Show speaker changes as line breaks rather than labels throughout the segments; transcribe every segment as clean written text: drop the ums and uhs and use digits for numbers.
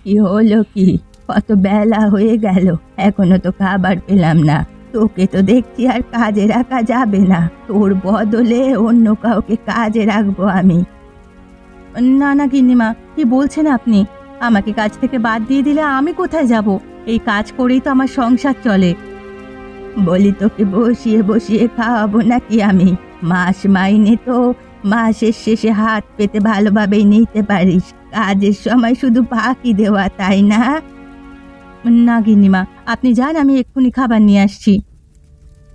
কি হলো কি? কত বেলা হয়ে গেল, এখনো তো খাবার পেলাম না। তোকে তো দেখছি আর কাজে রাখা যাবে না, তোর বদলে অন্য কাউকে কাজে রাখবো আমি। না না গিন্নিমা, কি বলছেন আপনি? আমাকে কাজ থেকে বাদ দিয়ে দিলে আমি কোথায় যাব? এই কাজ করেই তো আমার সংসার চলে। বলি তোকে বসিয়ে বসিয়ে খাওয়াবো নাকি আমি? মাস মাইনে তো মাসের শেষে হাত পেতে ভালোভাবেই নিতে পারিস, কাজের সময় শুধু ফাঁকি দেওয়া, তাই না? না গিন্নিমা, আপনি যান, আমি এক্ষুনি খাবার নিয়ে আসছি।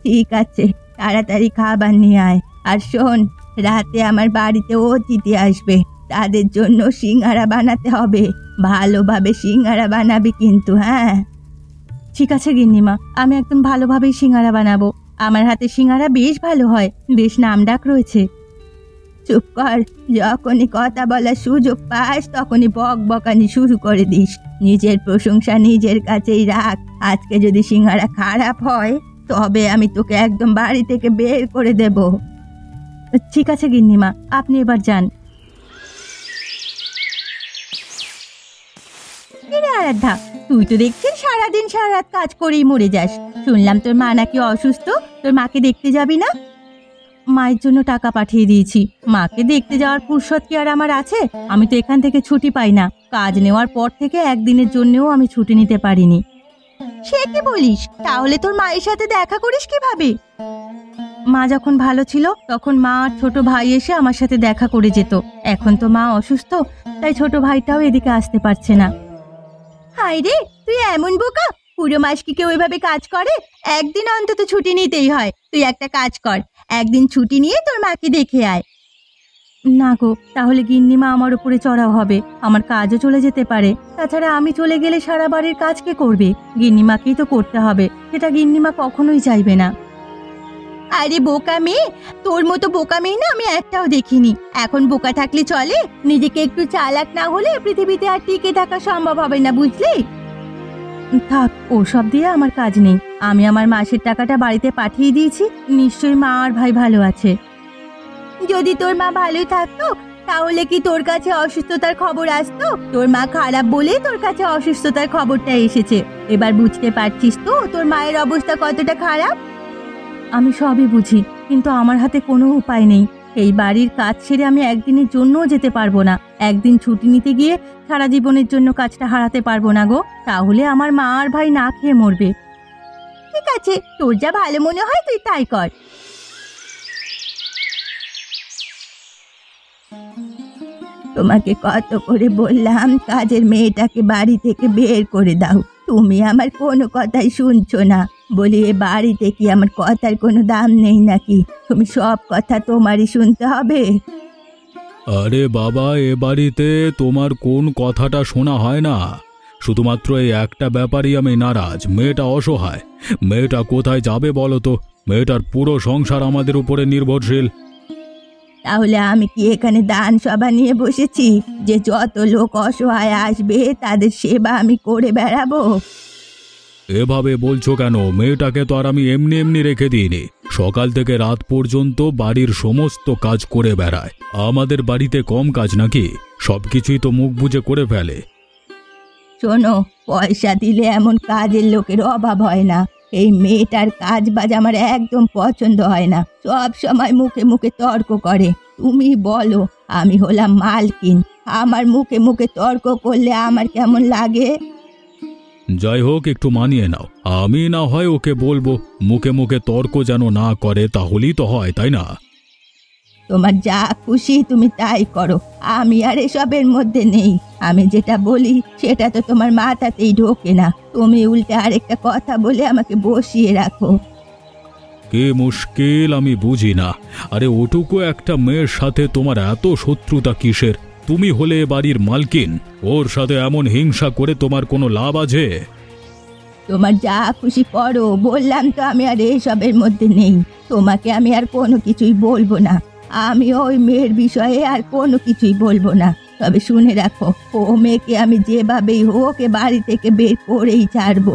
ঠিক আছে, তাড়াতাড়ি খাবার নিয়ে আয়। আর শোন, রাতে আমার বাড়িতে অতিথি আসবে, তাদের জন্য সিঙ্গারা বানাতে হবে। ভালোভাবে সিঙ্গারা বানাবি কিন্তু, হ্যাঁ? ঠিক আছে গিন্নিমা, আমি একদম ভালোভাবেই সিঙ্গারা বানাবো। আমার হাতে সিঙ্গারা বেশ ভালো হয়, বেশ নামডাক রয়েছে। চুপ কর, যখনই কথা বলার সুযোগ পাস তখনই বক বকানি শুরু করে দিস। নিজের প্রশংসা নিজের কাছেই রাখ। আজকে যদি সিঙ্গারা খারাপ হয় তবে আমি তোকে একদম বাড়ি থেকে বের করে দেব। ঠিক আছে গিন্নিমা, আপনি এবার যান। আরাধ্যা, তুই তো দেখছিস সারাদিন সারা রাত কাজ করেই মরে যাস। শুনলাম তোর মা নাকি অসুস্থ, তোর মাকে দেখতে যাবি না? মায়ের জন্য টাকা পাঠিয়ে দিয়েছি, মাকে দেখতে যাওয়ার ফুরসত কি আর আমার আছে? আমি তো এখান থেকে ছুটি পাই না, কাজ নেওয়ার পর থেকে একদিনের জন্যও আমি ছুটি নিতে পারিনি। সে কি বলিস? তাহলে তোর মায়ের সাথে দেখা করিস কিভাবে? মা যখন ভালো ছিল তখন মা আর ছোট ভাই এসে আমার সাথে দেখা করে যেত। এখন তো মা অসুস্থ, তাই ছোট ভাইটাও এদিকে আসতে পারছে না। হায় রে, তুই এমন বোকা! পুরো মাস কি কেউ এভাবে কাজ করে? একদিন অন্তত ছুটি নিতেই হয়। তুই একটা কাজ কর, একদিন ছুটি নিয়ে তোর মাকে দেখে আয়। না গো, তাহলে গিন্নিমা আমার উপরে চড়াও হবে, আমার কাজও চলে যেতে পারে। তাছাড়া আমি চলে গেলে সারা বাড়ির কাজ কে করবে? গিন্নিমাকেই তো করতে হবে, সেটা গিন্নিমা কখনোই চাইবে না। আরে বোকা মেয়ে, তোর মতো বোকা মেয়ে না আমি একটাও দেখিনি। এখন বোকা থাকলে চলে? নিজেকে একটু চালাক না হলে পৃথিবীতে আর টিকে থাকা সম্ভব হবে না, বুঝলি? থাক, ওসব দিয়ে আমার কাজ নেই। আমি আমার মাসের টাকাটা বাড়িতে পাঠিয়ে দিয়েছি, নিশ্চয়ই মা আর ভাই ভালো আছে। যদি তোর মা ভালোই থাকতো তাহলে কি তোর কাছে অসুস্থতার খবর আসতো? তোর মা খারাপ বলে তোর কাছে অসুস্থতার খবরটা এসেছে। এবার বুঝতে পারছিস তো তোর মায়ের অবস্থা কতটা খারাপ? আমি সবই বুঝি, কিন্তু আমার হাতে কোনো উপায় নেই। এই বাড়ির কাজ ছেড়ে আমি একদিনের জন্যও যেতে পারবো না। একদিন ছুটি নিতে গিয়ে সারা জীবনের জন্য কাজটা হারাতে পারবো না গো, তাহলে আমার মা আর ভাই না খেয়ে মরবে। ঠিক আছে, তোর যা ভালো মনে হয় তুই তাই কর। তোমাকে কত করে বললাম কাজের মেয়েটাকে বাড়ি থেকে বের করে দাও, তুমি আমার কোনো কথাই শুনছো না। বলি এ বাড়িতে কি আমার কথার কোনো দাম নেই নাকি? তুমি সব কথা তোমারই শুনতে হবে?
আরে বাবা, এ বাড়িতে তোমার কোন কথাটা শোনা হয় না? শুধুমাত্র এই একটা ব্যাপারই আমি নারাজ, মেয়েটা অসহায়। মেয়েটা কোথায় যাবে বলো তো? মেয়েটার পুরো সংসার আমাদের উপরে নির্ভরশীল।
তাহলে আমি কি এখানে দান সভা নিয়ে বসেছি যে যত লোক অসহায় আসবে তাদের সেবা আমি করে বেড়াবো?
এভাবে বলছো কেন? মেয়েটাকে তো আর আমি এমনি এমনি রেখে দিইনি। সকাল থেকে রাত পর্যন্ত বাড়ির সমস্ত কাজ করে বেড়ায়। আমাদের বাড়িতে কম কাজ নাকি? সবকিছুই তো মুখ বুজে করে ফেলে।
শোনো, পয়সা দিলে এমন কাজের লোকের অভাব হয় না। এই মেয়েটার কাজ বাজ আমার একদম পছন্দ হয় না, সব সময় মুখে মুখে তর্ক করে। তুমি বলো, আমি হলাম মালকিন, আমার মুখে মুখে তর্ক করলে আমার কেমন লাগে?
যাই হোক, একটু মানিয়ে নাও। আমি না হয় ওকে বলবো মুখে মুখে তর্ক যেন না করে, তাহলেই তো হয়, তাই না?
তোমার যা খুশি তুমি তাই করো, আমি আর এসবের মধ্যে নেই। আমি যেটা বলি সেটা তো তোমার মাথাতেই ঢোকে না, তুমি উল্টে আরেকটা কথা বলে আমাকে বসিয়ে রাখো।
কি মুশকিল আমি বুঝি না। আরে ওটুকু একটা মেয়ের সাথে তোমার এত শত্রুতা কিসের? তুমি হলে এ বাড়ির মালকিন, ওর সাথে এমন হিংসা করে তোমার কোনো লাভ আছে?
তোমার যা খুশি করো, বললাম তো আমি আর এসবের মধ্যে নেই। তোমাকে আমি আর কোনো কিছুই বলবো না। আমি ওই মেয়ের বিষয়ে আর কোনো কিছুই বলবো না। তবে শুনে রাখো, ও মেয়েকে আমি যেভাবেই হোক এ বাড়ি থেকে বের করেই ছাড়বো।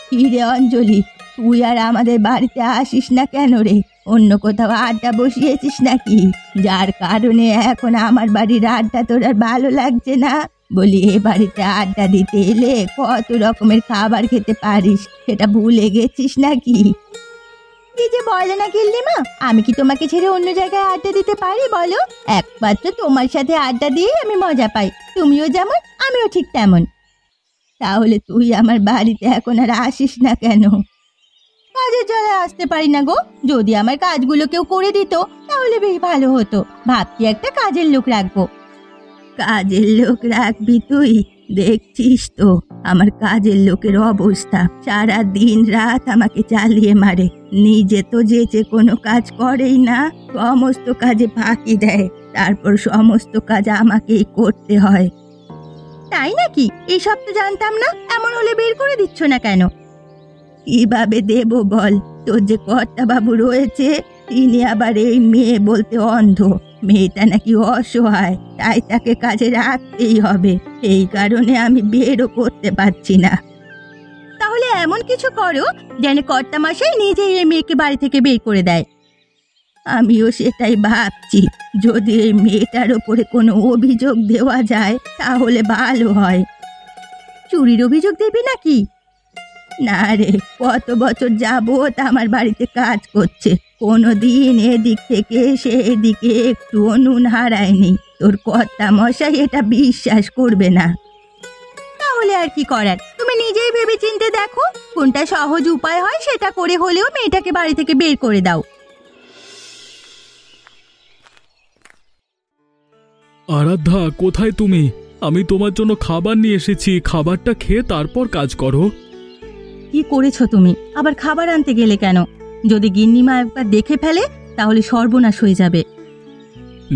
কি রে অঞ্জলি, তুই আর আমাদের বাড়িতে আসিস না কেন রে? অন্য কোথাও আড্ডা বসিয়েছিস নাকি, যার কারণে এখন আমার বাড়ির আড্ডা তোর আর ভালো লাগছে না? বলি, এ বাড়িতে আড্ডা দিতে এলে কত রকমের খাবার খেতে পারিস, সেটা ভুলে গেছিস নাকি? কি যে বলে না গিন্নিমা, আমি কি তোমাকে ছেড়ে অন্য জায়গায় আড্ডা দিতে পারি বলো? একমাত্র তোমার সাথে আড্ডা দিয়ে আমি মজা পাই, তুমিও যেমন আমিও ঠিক তেমন। তাহলে তুই আমার বাড়িতে এখন আর আসিস না কেন? কাজের জ্বালায় আসতে পারি না গো, যদি আমার কাজগুলো কেউ করে দিত তাহলে বেশ ভালো হতো। ভাবছি একটা কাজের লোক রাখবো। কাজের লোক রাখবি তুই? দেখছিস তো আমার কাজের লোকের অবস্থা, সারা দিন রাত আমাকে চালিয়ে মারে, নিজে তো যেচে কোনো কাজ করেই না, সমস্ত কাজে ফাঁকি দেয়, তারপর সমস্ত কাজ আমাকেই করতে হয়। তাই নাকি? এইসব তো জানতাম না। এমন হলে বের করে দিচ্ছ না কেন? কিভাবে দেব বল? তোর যে কর্তা বাবু রয়েছে, তিনি আবার এই মেয়ে বলতে অন্ধ। মেয়েটা নাকি অসহায়, তাই তাকে কাজে রাখতেই হবে, এই কারণে আমি বেরও করতে পারছি না। তাহলে এমন কিছু করো যেন কর্তা মশাই নিজেই এই মেয়েকে বাড়ি থেকে বের করে দেয়। আমিও সেটাই ভাবছি, যদি এই মেয়েটার ওপরে কোনো অভিযোগ দেওয়া যায় তাহলে ভালো হয়। চুরির অভিযোগ দেবে নাকি? না রে, কত বছর যাবত আমার বাড়িতে কাজ করছে, কোনোদিন এদিক থেকে সে এদিকে একটু নুন হারায়নি। তোর কর্তা মশাই এটা বিশ্বাস করবে না। তাহলে আর কি করার, তুমি নিজেই ভেবে চিন্তে দেখো কোনটা সহজ উপায় হয়, সেটা করে হলেও মেয়েটাকে বাড়ি থেকে বের করে দাও।
আরাধ্যা, কোথায় তুমি? আমি তোমার জন্য খাবার নিয়ে এসেছি, খাবারটা খেয়ে তারপর কাজ করো।
কি করেছো তুমি? আবার খাবার আনতে গেলে কেন? যদি গিন্নিমা একবার দেখে ফেলে তাহলে সর্বনাশ হয়ে যাবে।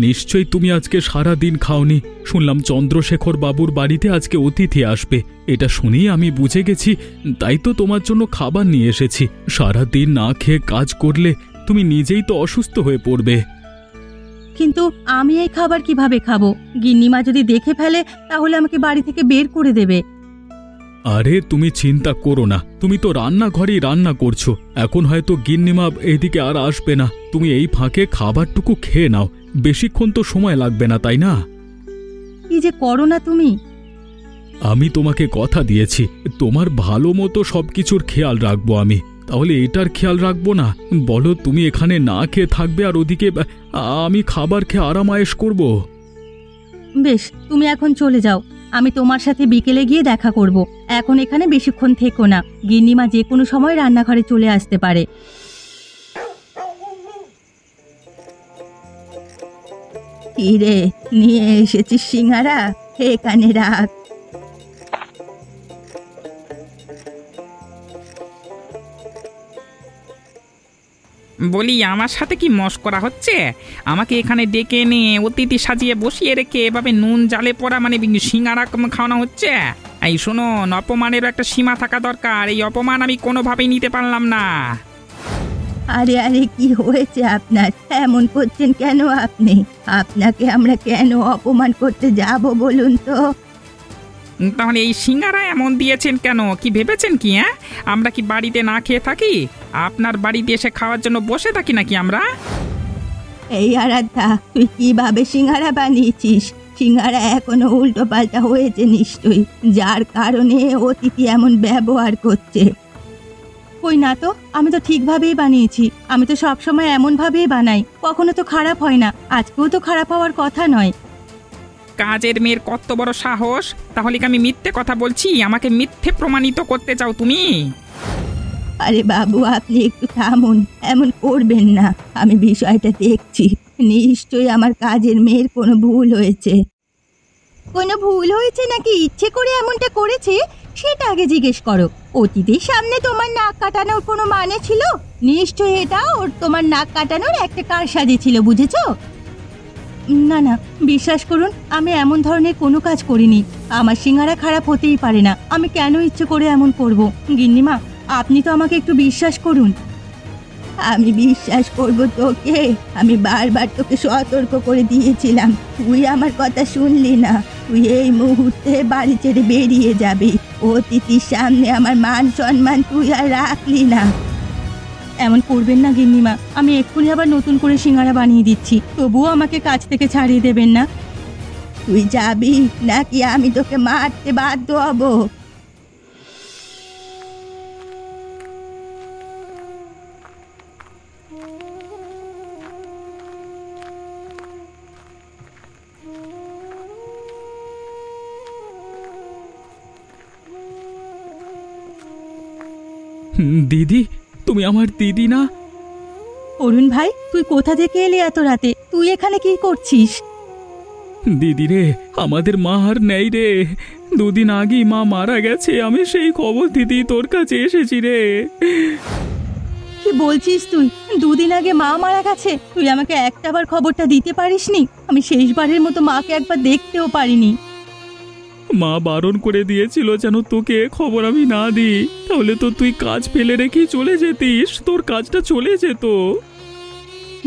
নিশ্চয়ই তুমি আজকে সারা দিন খাওনি। শুনলাম চন্দ্রশেখর বাবুর বাড়িতে আজকে অতিথি আসবে, এটা শুনেই আমি বুঝে গেছি, তাই তো তোমার জন্য খাবার নিয়ে এসেছি। সারা দিন না খেয়ে কাজ করলে তুমি নিজেই তো অসুস্থ হয়ে পড়বে।
কিন্তু আমি এই খাবার কিভাবে খাবো? গিন্নিমা যদি দেখে ফেলে তাহলে আমাকে বাড়ি থেকে বের করে দেবে।
আরে তুমি চিন্তা করো না, তুমি তো রান্নাঘরেই রান্না করছো, এখন হয়তো গিন্নিমা এইদিকে আর আসবে না। তুমি এই ফাঁকে খাবারটুকু খেয়ে নাও, বেশিক্ষণ তো সময় লাগবে না, তাই না?
কি যে করো না তুমি।
আমি তোমাকে কথা দিয়েছি, তোমার ভালো মতো সবকিছুর খেয়াল রাখবো আমি, তাহলে এটার খেয়াল রাখবো না? বলো, তুমি এখানে না খেয়ে থাকবে আর ওদিকে আমি খাবার খেয়ে আরাম আয়েশ করবো।
বেশ, তুমি এখন চলে যাও, আমি তোমার সাথে বিকেলে গিয়ে দেখা করব। এখন এখানে বেশিক্ষণ থেকো না, গিন্নিমা যে কোনো সময় রান্নাঘরে চলে আসতে পারে। কি রে, নিয়ে এসেছিস সিঙ্গারা? এখানে রাখ।
বলি, আমার সাথে কি মশকরা হচ্ছে? আমাকে এখানে ডেকে এনে অতিথি সাজিয়ে বসিয়ে রেখে এভাবে নুন জালে পড়া মানে সিঙ্গারা খাওয়ানো হচ্ছে? এই শুনুন, অপমানেরও একটা সীমা থাকা দরকার, এই অপমান আমি কোনোভাবেই নিতে পারলাম না।
আরে আরে, কি হয়েছে আপনার? এমন করছেন কেন আপনি? আপনাকে আমরা কেন অপমান করতে যাব বলুন তো?
তাহলে এই সিঙ্গারা এমন দিয়েছেন কেন? কি ভেবেছেন কি? হ্যাঁ, আমরা কি বাড়িতে না খেয়ে থাকি? আপনার বাড়িতে এসে খাওয়ার জন্য বসে থাকি নাকি আমরা?
এই আরাধ্যা, তুই কিভাবে সিঙ্গারা বানিয়েছিস? সিঙ্গারা এখনো উল্টো পাল্টা হয়েছে নিশ্চয়ই, যার কারণে অতিথি এমন ব্যবহার করছে। কই না তো, আমি তো ঠিকভাবেই বানিয়েছি। আমি তো সবসময় এমনভাবেই বানাই, কখনো তো খারাপ হয় না। আজকেও তো খারাপ হওয়ার কথা নয়।
কাজের মেয়ের কত বড় সাহস! তাহলে কি আমি মিথ্যে কথা বলছি? আমাকে মিথ্যে প্রমাণিত করতে চাও তুমি?
আরে বাবু, আপনি একটু থামুন, এমন করবেন না। আমি বিষয়টা দেখছি, নিশ্চয়ই আমার কাজের মেয়ের কোনো ভুল হয়েছে। কোনো ভুল হয়েছে নাকি ইচ্ছে করে এমনটা করেছে সেটা আগে জিজ্ঞেস করো। অতিথির সামনে তোমার নাক কাটানোর কোনো মানে ছিল? নিশ্চয়ই এটা ওর তোমার নাক কাটানোর একটা কারসাজি ছিল, বুঝেছো? না না, বিশ্বাস করুন, আমি এমন ধরনের কোনো কাজ করিনি। আমার সিঙ্গারা খারাপ হতেই পারে না, আমি কেন ইচ্ছে করে এমন করব? গিন্নিমা, আপনি তো আমাকে একটু বিশ্বাস করুন। আমি বিশ্বাস করব তোকে? আমি বারবার তোকে সতর্ক করে দিয়েছিলাম, তুই আমার কথা শুনলি না। তুই এই মুহূর্তে বাড়ি ছেড়ে বেরিয়ে যাবি। অতিথির সামনে আমার মান সম্মান তুই আর রাখলি না। এমন করবেন না গিন্নিমা, আমি এক্ষুনি আবার নতুন করে সিঙ্গারা বানিয়ে দিচ্ছি, তবুও আমাকে কাজ থেকে ছাড়িয়ে দেবেন না। তুই যাবি নাকি আমি তোকে মারতে বাধ্য হব?
দিদি, তুমি আমার দিদি না?
অরুণ ভাই, তুই কোথা থেকে এলি এত রাতে? তুই এখানে কি করছিস?
দিদি রে, আমাদের মা আর নেই রে। দুদিন আগেই মা মারা গেছে, আমি সেই খবর দিদি তোর কাছে এসেছি রে।
কি বলছিস তুই? দুদিন আগে মা মারা গেছে? তুই আমাকে একটাবার খবরটা দিতে পারিসনি? আমি শেষবারের মতো মাকে একবার দেখতেও পারিনি।
মা বারণ করে দিয়েছিল যেন তোকে খবর আমি না দিই, তাহলে তো তুই কাজ ফেলে রেখেই চলে যেতিস, তোর কাজটা চলে যেত।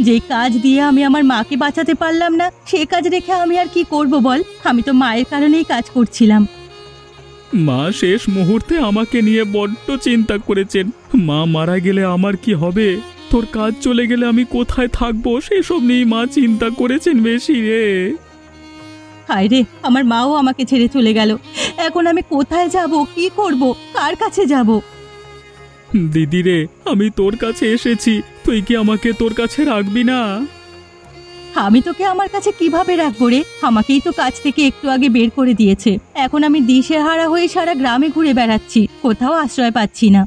যে কাজ দিয়ে আমি আমার মাকে বাঁচাতে পারলাম না, সে কাজ রেখে আমি আর কি করব বল? আমি তো মায়ের কারণেই কাজ করছিলাম।
মা শেষ মুহূর্তে আমাকে নিয়ে বড্ড চিন্তা করেছেন। মা মারা গেলে আমার কি হবে, তোর কাজ চলে গেলে আমি কোথায় থাকবো, সেসব নিয়ে মা চিন্তা করেছেন বেশি রে।
হায় রে, আমার মাও আমাকে ছেড়ে চলে গেল। এখন আমি কোথায় যাব, কি করব, কার কাছে যাব?
দিদি রে, আমি তোর কাছে এসেছি, তুই কি আমাকে তোর কাছে রাখবি না?
আমি তোকে আমার কাছে কিভাবে রাখবো রে? আমাকেই তো কাজ থেকে একটু আগে বের করে দিয়েছে। এখন আমি দিশেহারা হয়ে সারা গ্রামে ঘুরে বেড়াচ্ছি, কোথাও আশ্রয় পাচ্ছি না।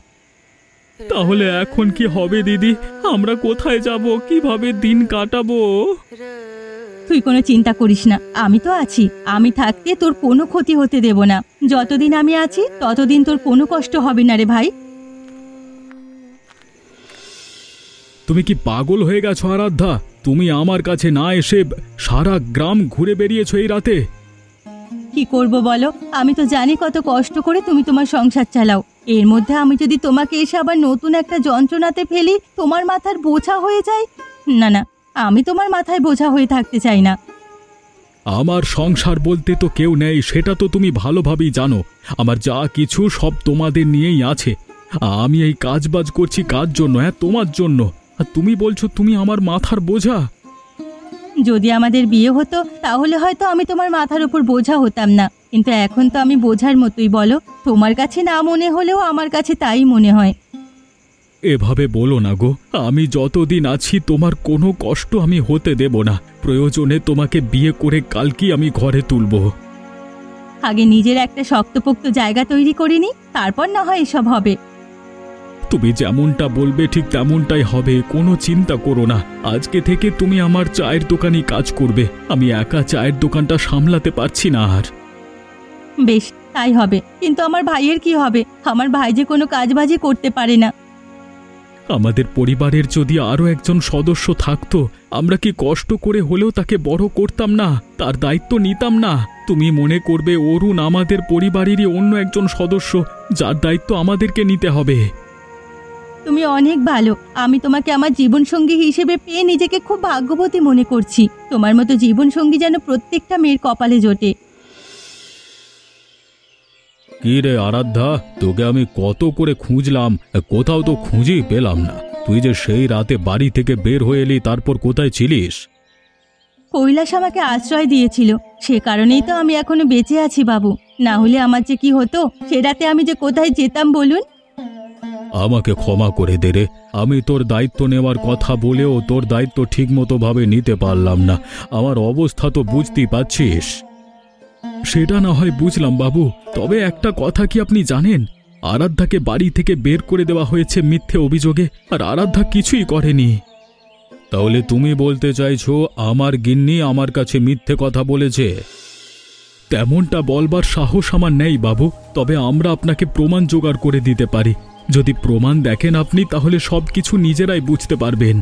তাহলে এখন কি হবে দিদি? আমরা কোথায় যাব, কিভাবে দিন কাটাবো?
তুই কোনো চিন্তা করিস না, আমি তো আছি। আমি থাকতে তোর কোনো ক্ষতি হতে দেব না। যতদিন আমি আছি ততদিন তোর কোনো কষ্ট হবে না রে ভাই।
তুমি কি পাগল হয়ে গেছো আরাধ্যা? তুমি আমার কাছে না এসে সারা গ্রাম ঘুরে বেরিয়েছো এই রাতে।
কি করব বলো? আমি তো জানি কত কষ্ট করে তুমি তোমার সংসার চালাও। এর মধ্যে আমি যদি তোমাকে এসে আবার নতুন একটা যন্ত্রণাতে ফেলি, তোমার মাথার বোঝা হয়ে যায়। না না, আমি তোমার মাথায় বোঝা হয়ে থাকতে চাই না।
আমার সংসার বলতে তো কেউ নেই, সেটা তো তুমি ভালোভাবেই জানো। আমার যা কিছু সব তোমাদের নিয়েই আছে। আমি এই কাজবাজ করছি কার জন্য? হ্যাঁ, তোমার জন্য। আর তুমি বলছো তুমি আমার মাথার বোঝা।
যদি আমাদের বিয়ে হতো তাহলে হয়তো আমি তোমার মাথার উপর বোঝা হতাম না, কিন্তু এখন তো আমি বোঝার মতোই। বলো, তোমার কাছে না মনে হলেও আমার কাছে তাই মনে হয়।
এভাবে বলো না গো, আমি যতদিন আছি তোমার কোনো কষ্ট আমি হতে দেব না। প্রয়োজনে তোমাকে বিয়ে করে কালকেই আমি ঘরে তুলব।
আগে নিজের একটা শক্তপোক্ত জায়গা তৈরি করিনি, তারপর না হয় এসব হবে।
তুমি যেমনটা বলবে ঠিক তেমনটাই হবে, কোনো চিন্তা করো না। আজকে থেকে তুমি আমার চায়ের দোকানে কাজ করবে। আমি একা চায়ের দোকানটা সামলাতে পারছি না আর।
বেশ, তাই হবে। কিন্তু আমার ভাইয়ের কি হবে? আমার ভাই যে কোনো কাজবাজি করতে পারে না।
আমাদের পরিবারের যদি আরও একজন সদস্য থাকতো, আমরা কি কষ্ট করে হলেও তাকে বড় করতাম না, তার দায়িত্ব নিতাম না? তুমি মনে করবে অরুণ আমাদের পরিবারেরই অন্য একজন সদস্য, যার দায়িত্ব আমাদেরকে নিতে হবে।
তুমি অনেক ভালো। আমি তোমাকে আমার জীবনসঙ্গী হিসেবে পেয়ে নিজেকে খুব ভাগ্যবতী মনে করছি। তোমার মতো জীবনসঙ্গী যেন প্রত্যেকটা মেয়ের কপালে জোটে।
কি রে আরাধ্যা, তোকে আমি কত করে খুঁজলাম, কোথাও তো খুঁজেই পেলাম না। তুই যে সেই রাতে বাড়ি থেকে বের হয়ে এলি, তারপর কোথায় ছিলিস?
কৈলাস আমাকে আশ্রয় দিয়েছিল, সে কারণেই তো আমি এখনো বেঁচে আছি বাবু। না হলে আমার যে কি হতো, সে রাতে আমি যে কোথায় যেতাম বলুন।
আমাকে ক্ষমা করে দে রে, আমি তোর দায়িত্ব নেওয়ার কথা বলেও তোর দায়িত্ব ঠিকমতো ভাবে নিতে পারলাম না। আমার অবস্থা তো বুঝতেই পারছিস। সেটা না হয় বুঝলাম বাবু, তবে একটা কথা কি আপনি জানেন? আরাধ্যাকে বাড়ি থেকে বের করে দেওয়া হয়েছে মিথ্যে অভিযোগে, আর আরাধ্যা কিছুই করেনি। তাহলে তুমি বলতে চাইছো আমার গিন্নি আমার কাছে মিথ্যে কথা বলেছে? তেমনটা বলবার সাহস আমার নেই বাবু, তবে আমরা আপনাকে প্রমাণ জোগাড় করে দিতে পারি। যদি প্রমাণ দেখেন আপনি, তাহলে সবকিছু নিজেরাই বুঝতে পারবেন।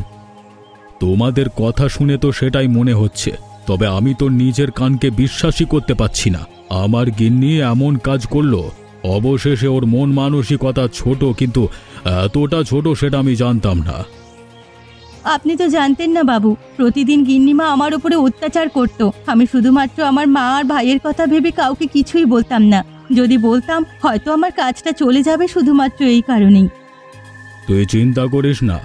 তোমাদের কথা শুনে তো সেটাই মনে হচ্ছে, তবে আমি তো নিজের কানকে বিশ্বাসই করতে পারছি না। আমার গিন্নি এমন কাজ করলো। অবশেষে ওর মন মানসিকতা ছোট, কিন্তু এতটা ছোট সেটা আমি জানতাম না।
আপনি তো জানতেন না বাবু, প্রতিদিন গিন্নিমা আমার উপরে অত্যাচার করত। আমি শুধুমাত্র আমার মা আর ভাইয়ের কথা ভেবে কাউকে কিছুই বলতাম না। যদি বলতাম হয়তো আমার কাজটা চলে যাবে, শুধুমাত্র এই কারণেই।
তুই চিন্তা করিস না,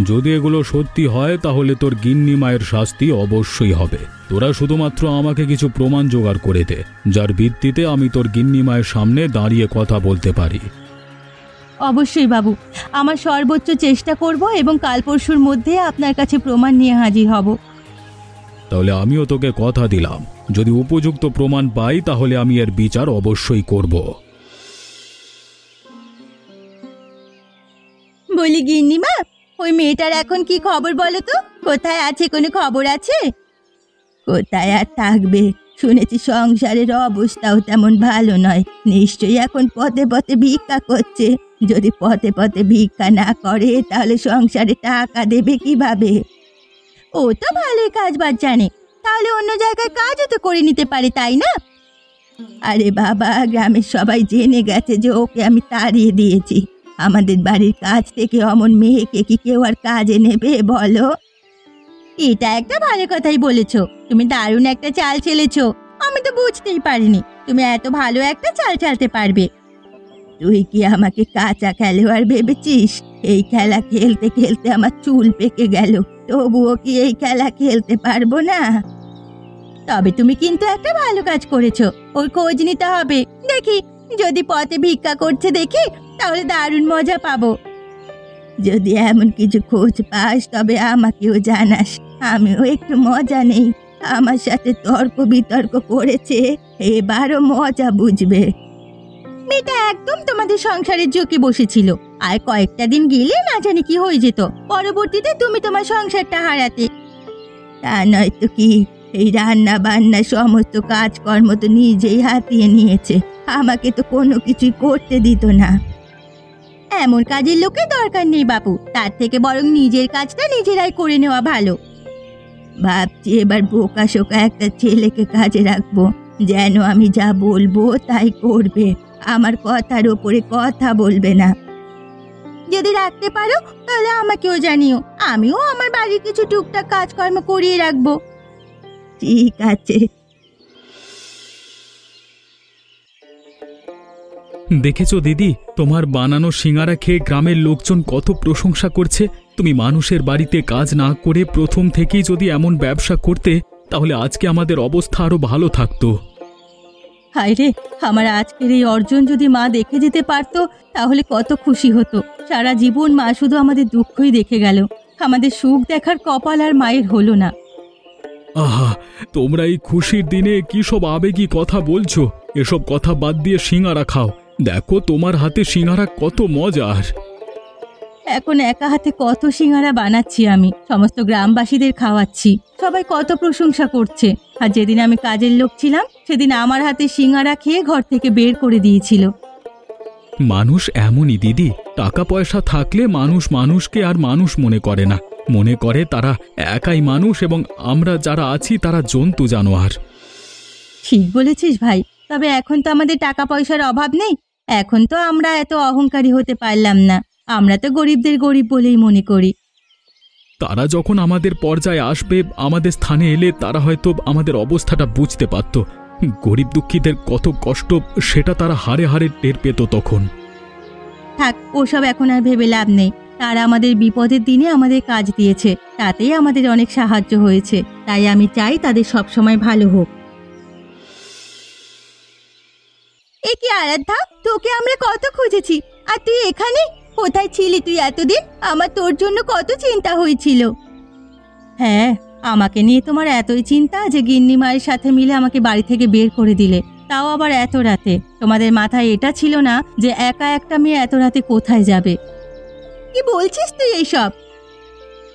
যদি এগুলো সত্যি হয় তাহলে তোর গিন্নি মায়ের শাস্তি অবশ্যই হবে। তোরা শুধুমাত্র আমাকে কিছু প্রমাণ জোগাড় করে দে, যার ভিত্তিতে আমি তোর গিন্নি মায়ের সামনে দাঁড়িয়ে কথা বলতে পারি।
অবশ্যই বাবু, আমার সর্বোচ্চ চেষ্টা করব এবং কাল পরশুর মধ্যে আপনার কাছে প্রমাণ নিয়ে হাজির হব।
তাহলে আমিও তোকে কথা দিলাম, যদি উপযুক্ত প্রমাণ পাই তাহলে আমি এর বিচার অবশ্যই করব।
বলি গিন্নিমা, ওই মেয়েটার এখন কি খবর বলো তো? কোথায় আছে, কোনো খবর আছে? কোথায় আর থাকবে, শুনেছি সংসারের অবস্থাও তেমন ভালো নয়। নিশ্চয়ই এখন পথে পথে ভিক্ষা করছে। যদি পথে পথে ভিক্ষা না করে তাহলে সংসারে টাকা দেবে কিভাবে? ও তো ভালোই কাজ বাজ জানে, তাহলে অন্য জায়গায় কাজও তো করে নিতে পারে, তাই না? আরে বাবা, গ্রামের সবাই জেনে গেছে যে ওকে আমি তাড়িয়ে দিয়েছি। আমাদের বাড়ির কাজ থেকে অমন মেয়েকে কি কেউ আর কাজে নেবে বলো? এটা একটা ভালো কথাই বলেছ, তুমি দারুণ একটা চাল চেলেছো। আমি তো বুঝতেই পারিনি তুমি এত ভালো একটা চাল চালতে পারবে। তুই কি আমাকে কাঁচা খেলোয়াড় ভেবেছিস? এই খেলা খেলতে খেলতে আমার চুল পেকে গেল, তবুও কি এই খেলা খেলতে পারবো না? তবে তুমি কিন্তু একটা ভালো কাজ করেছো, ওর খোঁজ নিতে হবে। দেখি, যদি পথে ভিক্ষা করছে দেখি তাহলে দারুণ মজা পাবো। যদি এমন কিছু খোঁজ পাস তবে আমাকেও জানাস, আমিও একটু মজা নেই। আমার সাথে তর্ক বিতর্ক করেছে, এবারও মজা বুঝবে। মেয়েটা একদম তোমাদের সংসারের ঝুঁকি বসেছিল, আর কয়েকটা দিন গেলে না জানি কি হয়ে যেত, পরবর্তীতে তুমি তোমার সংসারটা হারাতে। তা নয় তো কি, এই রান্না বান্না সমস্ত কাজকর্ম তো নিজেই হাতিয়ে নিয়েছে, আমাকে তো কোনো কিছুই করতে দিত না। এমন কাজের লোকের দরকার নেই বাপু, তার থেকে বরং নিজের কাজটা নিজেরাই করে নেওয়া ভালো। ভাবছি এবার বোকা শোকা একটা ছেলেকে কাজে রাখবো, যেন আমি যা বলবো তাই করবে, আমার কথার ওপরে কথা বলবে না। যদি রাখতে পারো তাহলে আমাকেও জানিও, আমিও আমার বাড়ির কিছু টুকটাক কাজকর্ম করিয়ে রাখবো। ঠিক আছে।
দেখেছো দিদি, তোমার বানানো সিঙ্গারা খেয়ে গ্রামের লোকজন কত প্রশংসা করছে। তুমি মানুষের বাড়িতে কাজ না করে প্রথম থেকেই যদি এমন ব্যবসা করতে তাহলে আজকে আমাদের অবস্থা আরো ভালো থাকতো।
হায় রে, আমার আজকের এই অর্জন যদি মা দেখে যেতে পারতো তাহলে কত খুশি হতো। সারা জীবন মা শুধু আমাদের দুঃখই দেখে গেল, আমাদের সুখ দেখার কপাল আর মায়ের হলো না।
আহা, তোমরা এই খুশির দিনে কি সব আবেগী কথা বলছো? এসব কথা বাদ দিয়ে সিঙ্গারা খাও, দেখো তোমার হাতে সিঙ্গারা কত মজার।
এখন একা হাতে কত সিঙ্গারা বানাচ্ছি আমি, সমস্ত গ্রামবাসীদের খাওয়াচ্ছি, সবাই কত প্রশংসা করছে। আর যেদিন আমি কাজের লোক ছিলাম সেদিন আমার হাতে সিঙ্গারা খেয়ে ঘর থেকে বের করে দিয়েছিল।
মানুষ এমনই দিদি, টাকা পয়সা থাকলে মানুষ মানুষকে আর মানুষ মনে করে না, মনে করে তারা একাই মানুষ এবং আমরা যারা আছি তারা জন্তু জানোয়ার।
ঠিক বলেছিস ভাই, তবে এখন তো আমাদের টাকা পয়সার অভাব নেই, এখন তো আমরা এত অহংকারী হতে পারলাম না, আমরা তো গরিবদের গরিব বলেই মনে করি।
তারা যখন আমাদের পর্যায়ে আসবে, আমাদের স্থানে এলে তারা হয়তো আমাদের অবস্থাটা বুঝতে পারত। গরিব দুঃখীদের কত কষ্ট সেটা তারা হাড়ে হাড়ে টের পেত তখন।
থাক, ওসব এখন আর ভেবে লাভ নেই। তারা আমাদের বিপদের দিনে আমাদের কাজ দিয়েছে, তাতেই আমাদের অনেক সাহায্য হয়েছে, তাই আমি চাই তাদের সবসময় ভালো হোক। এ কি আরাধ্যা, তোকে আমরা কত খুঁজেছি, আর তুই এখানে? কোথায় ছিলি তুই এতদিন? আমার তোর জন্য কত চিন্তা হয়েছিল। হ্যাঁ, আমাকে নিয়ে তোমার এতই চিন্তা যে গিন্নি মায়ের সাথে মিলে আমাকে বাড়ি থেকে বের করে দিলে, তাও আবার এত রাতে। তোমাদের মাথায় এটা ছিল না যে একা একটা মেয়ে এত রাতে কোথায় যাবে? কি বলছিস তুই এইসব?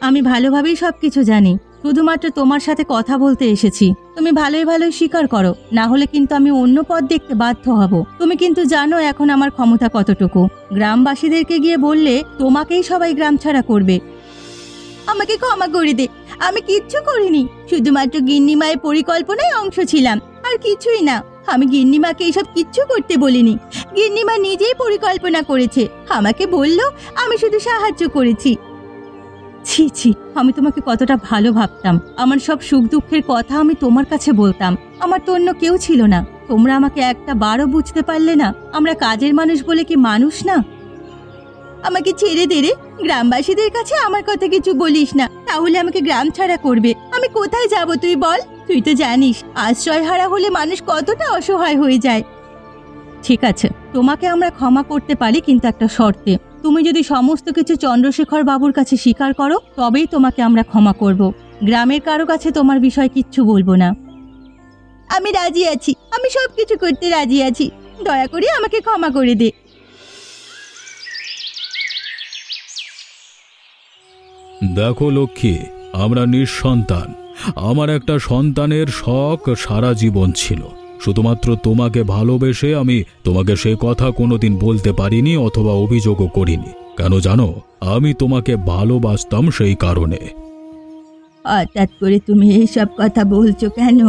আমি ভালোভাবেই সবকিছু জানি, শুধুমাত্র তোমার সাথে কথা বলতে এসেছি। তুমি ভালোই ভালোই স্বীকার করো, না হলে কিন্তু আমি অন্য পথ দেখতে বাধ্য হব। তুমি কিন্তু জানো এখন আমার ক্ষমতা কতটুকু। গ্রামবাসীদেরকে গিয়ে বললে তোমাকেই সবাই গ্রাম ছাড়া করবে। আমাকে ক্ষমা করে দে, আমি কিচ্ছু করিনি, শুধুমাত্র গিন্নিমায়ের পরিকল্পনায় অংশ ছিলাম, আর কিছুই না। আমি গিন্নিমাকে এইসব কিচ্ছু করতে বলিনি, গিন্নিমা নিজেই পরিকল্পনা করেছে, আমাকে বলল, আমি শুধু সাহায্য করেছি। ছি ছি, আমি তোমাকে কতটা ভালো ভাবতাম, আমার সব সুখ দুঃখের কথা আমি তোমার কাছে বলতাম, আমার তো অন্য কেউ ছিল না। তোমরা আমাকে একটা বারও বুঝতে পারলে না, আমরা কাজের মানুষ বলে কি মানুষ না? আমাকে ছেড়ে দে রে, গ্রামবাসীদের কাছে আমার কথা কিছু বলিস না, তাহলে আমাকে গ্রাম ছাড়া করবে। আমি কোথায় যাব তুই বল? তুই তো জানিস আশ্রয় হারা হলে মানুষ কতটা অসহায় হয়ে যায়। ঠিক আছে, তোমাকে আমরা ক্ষমা করতে পারি, কিন্তু একটা শর্তে। তুমি যদি সমস্ত কিছু চন্দ্রশেখর বাবুর কাছে স্বীকার করো তবেই তোমাকে আমরা ক্ষমা করব। গ্রামের কারো কাছে তোমার বিষয় কিচ্ছু বলবো না। আমি রাজি আছি, আমি সব কিছু করতে রাজি আছি। দয়া করে আমাকে ক্ষমা করে দে।
দেখো লক্ষ্মী, আমরা নিঃসন্তান। আমার একটা সন্তানের শখ সারা জীবন ছিল। শুধুমাত্র তোমাকে ভালোবেসে আমি তোমাকে সে কথা কোনোদিন বলতে পারিনি অথবা অভিযোগও করিনি। কেন জানো? আমি তোমাকে ভালোবাসতাম সেই কারণে।
হঠাৎ করে তুমি এইসব কথা বলছো কেন?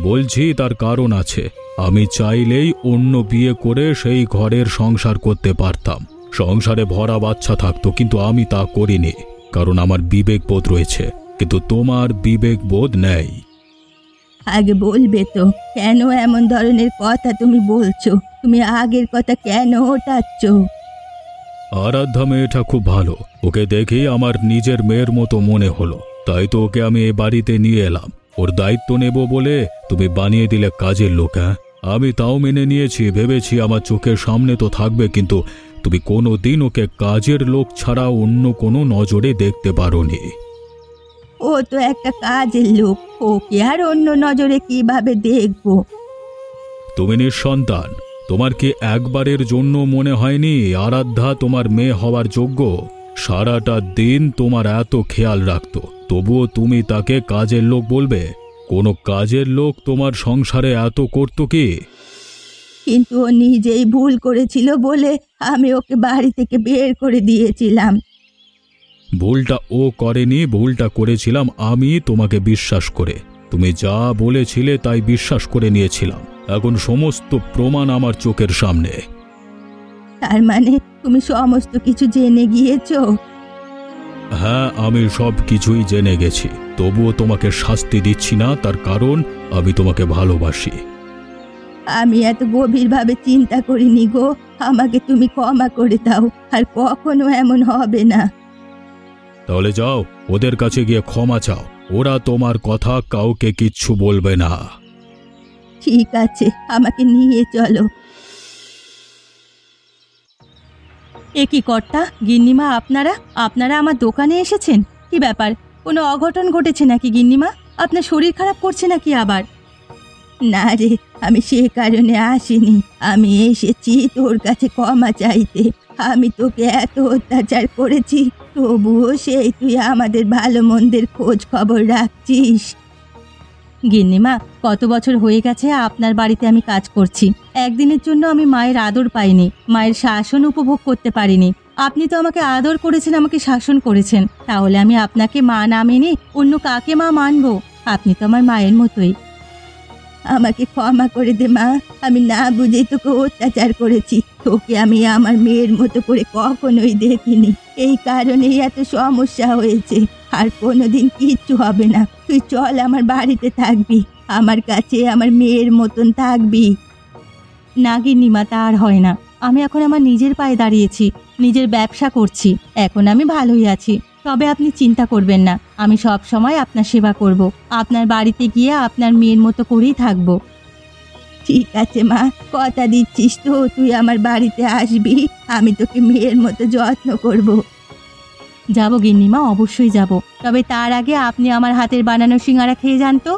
বলছি তার কারণ আছে। আমি চাইলেই অন্য বিয়ে করে সেই ঘরের সংসার করতে পারতাম, সংসারে ভরা বাচ্চা থাকতো, কিন্তু আমি তা করিনি, কারণ আমার বিবেকবোধ রয়েছে, কিন্তু তোমার বিবেকবোধ নেই।
আগে বলবে তো কেন এমন ধরনের কথা তুমি বলছো? তুমি আগের কথা কেন ওঠাচ্ছ?
আরাধ্যা মেয়েটা খুব ভালো, ওকে দেখেই আমার নিজের মেয়ের মতো মনে হলো, তাই তো ওকে আমি এ বাড়িতে নিয়ে এলাম। ওর দায়িত্ব নেব বলে তুমি বানিয়ে দিলে কাজের লোক। হ্যাঁ, আমি তাও মেনে নিয়েছি, ভেবেছি আমার চোখের সামনে তো থাকবে, কিন্তু তুমি কোনো দিন ওকে কাজের লোক ছাড়া অন্য কোনো নজরে দেখতে পারোনি।
ও তো একটা কাজের লোক, ওকে আর অন্য নজরে কিভাবে দেখবো?
তুমি নিঃসন্তান, তোমার কি একবারের জন্য মনে হয়নি আরাধ্যা তোমার মেয়ে হওয়ার যোগ্য? সারাটা দিন তোমার এত খেয়াল রাখতো, তবুও তুমি তাকে কাজের লোক বলবে? কোনো কাজের লোক তোমার সংসারে এত করতো কি?
কিন্তু ও নিজেই ভুল করেছিল বলে আমি ওকে বাড়ি থেকে বের করে দিয়েছিলাম।
ভুলটা ও করেনি, ভুলটা করেছিলাম আমি তোমাকে বিশ্বাস করে। তুমি যা বলেছিলে তাই বিশ্বাস করে নিয়েছিলাম। এখন সমস্ত প্রমাণ আমার চোখের সামনে।
তার মানে তুমি সমস্ত কিছু জেনে গিয়েছো?
হ্যাঁ, আমি সব কিছুই জেনে গেছি, তবুও তোমাকে শাস্তি দিচ্ছি না, তার কারণ আমি তোমাকে ভালোবাসি।
আমি এত গভীরভাবে চিন্তা করিনি গো, আমাকে তুমি ক্ষমা করে দাও, আর কখনো এমন হবে না।
তাহলে যাও, ওদের কাছে গিয়ে ক্ষমা চাও, ওরা তোমার কথা কাউকে কিচ্ছু বলবে না।
ঠিক আছে, আমাকে নিয়ে চলো। এ কি কর্তা, গিন্নিমা, আপনারা আপনারা আমার দোকানে এসেছেন? কি ব্যাপার, কোনো অঘটন ঘটেছে নাকি গিন্নিমা? আপনার শরীর খারাপ করছে নাকি আবার? না রে, আমি সে কারণে আসিনি, আমি এসেছি তোর কাছে ক্ষমা চাইতে। আমি তোকে এত অত্যাচার করেছি, তবুও সেই তুই আমাদের ভালো মন্দের খোঁজ খবর রাখছিস। গিন্নিমা, কত বছর হয়ে গেছে আপনার বাড়িতে আমি কাজ করছি। একদিনের জন্য আমি মায়ের আদর পাইনি, মায়ের শাসন উপভোগ করতে পারিনি। আপনি তো আমাকে আদর করেছেন, আমাকে শাসন করেছেন, তাহলে আমি আপনাকে মা না মেনে অন্য কাকে মা মানবো? আপনি তো আমার মায়ের মতোই। আমাকে ক্ষমা করে দে মা, আমি না বুঝেই তোকে অত্যাচার করেছি। তোকে আমি আমার মেয়ের মতো করে কখনোই দেখিনি, এই কারণেই এত সমস্যা হয়েছে। আর কোনোদিন কিচ্ছু হবে না, তুই চল আমার বাড়িতে থাকবি, আমার কাছে আমার মেয়ের মতন থাকবি। না গিন্নিমা, তা আর হয় না। আমি এখন আমার নিজের পায়ে দাঁড়িয়েছি, নিজের ব্যবসা করছি, এখন আমি ভালোই আছি। তবে আপনি চিন্তা করবেন না, আমি সব সময় আপনার সেবা করব, আপনার বাড়িতে গিয়ে আপনার মেয়ের মতো করেই থাকব। ঠিক আছে মা, কথা দিচ্ছিস তো তুই আমার বাড়িতে আসবি? আমি তোকে মেয়ের মতো যত্ন করব। যাব গিন্নিমা, অবশ্যই যাব, তবে তার আগে আপনি আমার হাতের বানানো সিঙ্গারা খেয়ে যান তো।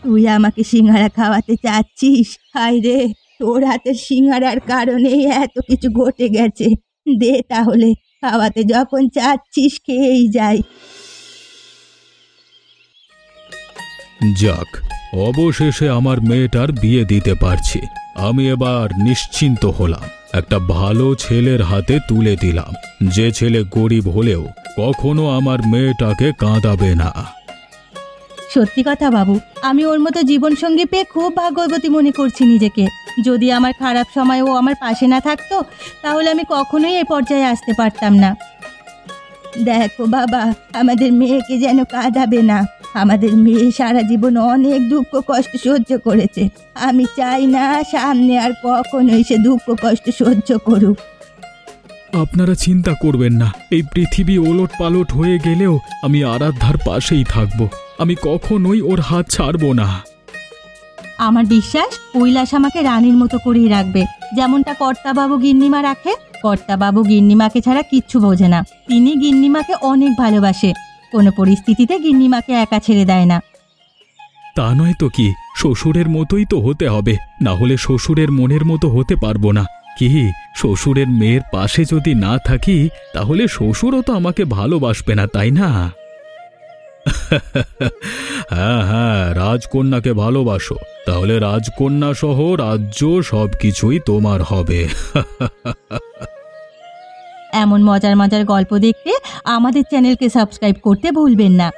তুই আমাকে সিঙ্গারা খাওয়াতে চাচ্ছিস? হায় রে, তোর হাতের সিঙ্গারার কারণেই এত কিছু ঘটে গেছে। দে তাহলে, খাওয়াতে যখন চাচ্ছিস খেয়েই যাই।
যাক, অবশেষে আমার মেয়েটার বিয়ে দিতে পারছি। আমি এবার নিশ্চিন্ত হলাম, একটা ভালো ছেলের হাতে তুলে দিলাম, যে ছেলে গরিব হলেও কখনো আমার মেয়েটাকে কাঁদাবে না।
সত্যি কথা বাবু, আমি ওর মতো জীবনসঙ্গী পেয়ে খুব ভাগ্যবতী মনে করছি নিজেকে। যদি আমার খারাপ সময় ও আমার পাশে না থাকতো, তাহলে আমি কখনোই এই পর্যায়ে আসতে পারতাম না। দেখো বাবা, আমাদের মেয়েকে যেন কাঁদাবে না। আমাদের মেয়ে সারা জীবন অনেক দুঃখ কষ্ট সহ্য করেছে, আমি চাই না সামনে আর কখনোই সে দুঃখ কষ্ট সহ্য করুক।
আপনারা চিন্তা করবেন না, এই পৃথিবী ওলট পালট হয়ে গেলেও আমি আরাধ্যার পাশেই থাকব। আমি কখনোই ওর হাত ছাড়বো না।
আমার বিশ্বাস কৈলাস আমাকে রানীর মতো করেই রাখবে, যেমনটা কর্তাবাবু গিন্নিমা রাখে। কর্তাবাবু গিন্নিমাকে ছাড়া কিচ্ছু বোঝে না। তিনি গিন্নিমাকে অনেক ভালোবাসে, কোনো পরিস্থিতিতে গিন্নিমাকে একা ছেড়ে দেয় না।
তা নয় তো কি, শ্বশুরের মতোই তো হতে হবে, না হলে শ্বশুরের মনের মতো হতে পারবো না। কি, শ্বশুরের মেয়ের পাশে যদি না থাকি তাহলে শ্বশুরও তো আমাকে ভালোবাসবে না, তাই না? হ্যাঁ হ্যাঁ, রাজকন্যাকে ভালোবাসো, তাহলে রাজকন্যা সহ রাজ্য সবকিছুই তোমার হবে।
এমন মজার মজার গল্প দেখতে আমাদের চ্যানেলকে সাবস্ক্রাইব করতে ভুলবেন না।